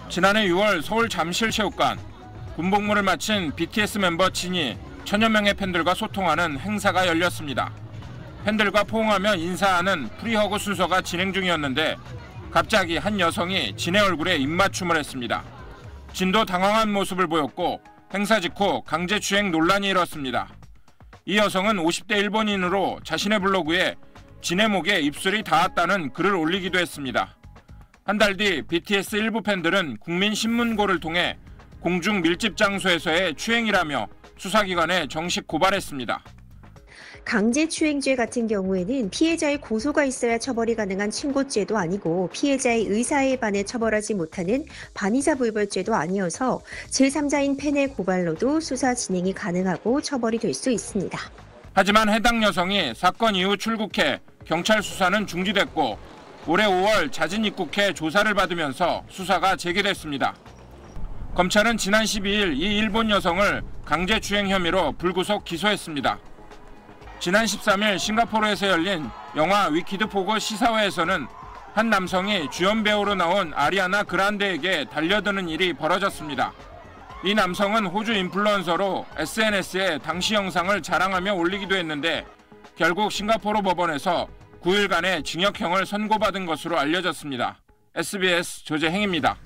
지난해 6월 서울 잠실체육관 군복무를 마친 BTS 멤버 진이 천여 명의 팬들과 소통하는 행사가 열렸습니다. 팬들과 포옹하며 인사하는 프리허그 순서가 진행 중이었는데 갑자기 한 여성이 진의 얼굴에 입맞춤을 했습니다. 진도 당황한 모습을 보였고 행사 직후 강제추행 논란이 일었습니다. 이 여성은 50대 일본인으로 자신의 블로그에 진의 목에 입술이 닿았다는 글을 올리기도 했습니다. 한 달 뒤 BTS 일부 팬들은 국민신문고를 통해 공중 밀집 장소에서의 추행이라며 수사기관에 정식 고발했습니다. 강제추행죄 같은 경우에는 피해자의 고소가 있어야 처벌이 가능한 친고죄도 아니고 피해자의 의사에 반해 처벌하지 못하는 반의사불벌죄도 아니어서 제3자인 팬의 고발로도 수사 진행이 가능하고 처벌이 될 수 있습니다. 하지만 해당 여성이 사건 이후 출국해 경찰 수사는 중지됐고 올해 5월 자진 입국해 조사를 받으면서 수사가 재개됐습니다. 검찰은 지난 12일 이 일본 여성을 강제추행 혐의로 불구속 기소했습니다. 지난 13일 싱가포르에서 열린 영화 위키드 포고 시사회에서는 한 남성이 주연 배우로 나온 아리아나 그란데에게 달려드는 일이 벌어졌습니다. 이 남성은 호주 인플루언서로 SNS에 당시 영상을 자랑하며 올리기도 했는데 결국 싱가포르 법원에서 9일간의 징역형을 선고받은 것으로 알려졌습니다. SBS 조재행입니다.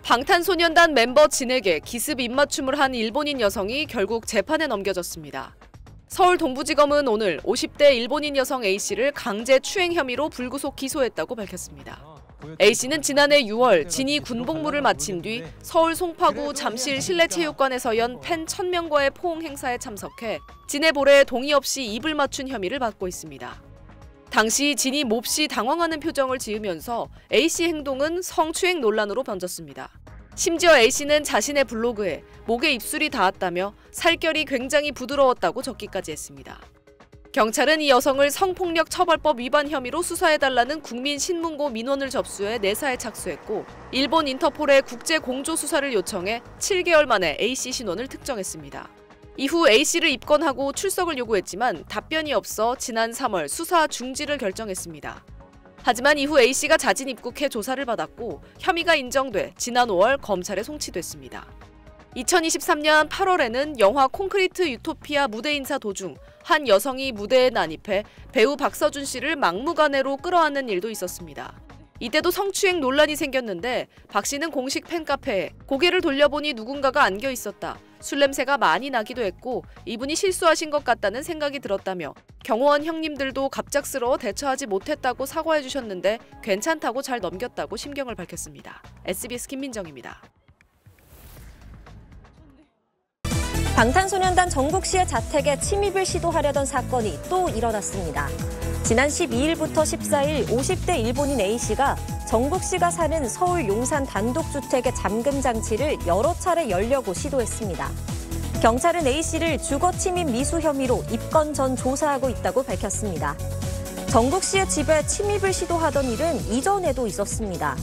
방탄소년단 멤버 진에게 기습 입맞춤을 한 일본인 여성이 결국 재판에 넘겨졌습니다. 서울 동부지검은 오늘 50대 일본인 여성 A씨를 강제 추행 혐의로 불구속 기소했다고 밝혔습니다. A씨는 지난해 6월 진이 군복무를 마친 뒤 서울 송파구 잠실 실내체육관에서 연 팬 1000명과의 포옹 행사에 참석해 진의 볼에 동의 없이 입을 맞춘 혐의를 받고 있습니다. 당시 진이 몹시 당황하는 표정을 지으면서 A씨 행동은 성추행 논란으로 번졌습니다. 심지어 A씨는 자신의 블로그에 목에 입술이 닿았다며 살결이 굉장히 부드러웠다고 적기까지 했습니다. 경찰은 이 여성을 성폭력 처벌법 위반 혐의로 수사해달라는 국민신문고 민원을 접수해 내사에 착수했고 일본 인터폴에 국제 공조 수사를 요청해 7개월 만에 A씨 신원을 특정했습니다. 이후 A씨를 입건하고 출석을 요구했지만 답변이 없어 지난 3월 수사 중지를 결정했습니다. 하지만 이후 A씨가 자진 입국해 조사를 받았고 혐의가 인정돼 지난 5월 검찰에 송치됐습니다. 2023년 8월에는 영화 콘크리트 유토피아 무대 인사 도중 한 여성이 무대에 난입해 배우 박서준 씨를 막무가내로 끌어안는 일도 있었습니다. 이때도 성추행 논란이 생겼는데 박 씨는 공식 팬카페에 고개를 돌려보니 누군가가 안겨 있었다. 술 냄새가 많이 나기도 했고 이분이 실수하신 것 같다는 생각이 들었다며 경호원 형님들도 갑작스러워 대처하지 못했다고 사과해 주셨는데 괜찮다고 잘 넘겼다고 심경을 밝혔습니다. SBS 김민정입니다. 방탄소년단 정국 씨의 자택에 침입을 시도하려던 사건이 또 일어났습니다. 지난 12일부터 14일 50대 일본인 A씨가 정국 씨가 사는 서울 용산 단독주택의 잠금 장치를 여러 차례 열려고 시도했습니다. 경찰은 A씨를 주거 침입 미수 혐의로 입건 전 조사하고 있다고 밝혔습니다. 정국 씨의 집에 침입을 시도하던 일은 이전에도 있었습니다.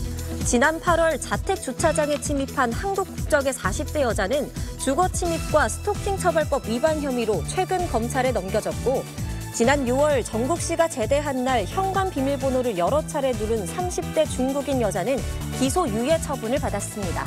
지난 8월 자택 주차장에 침입한 한국 국적의 40대 여자는 주거 침입과 스토킹 처벌법 위반 혐의로 최근 검찰에 넘겨졌고 지난 6월 정국 씨가 제대한 날 현관 비밀번호를 여러 차례 누른 30대 중국인 여자는 기소 유예 처분을 받았습니다.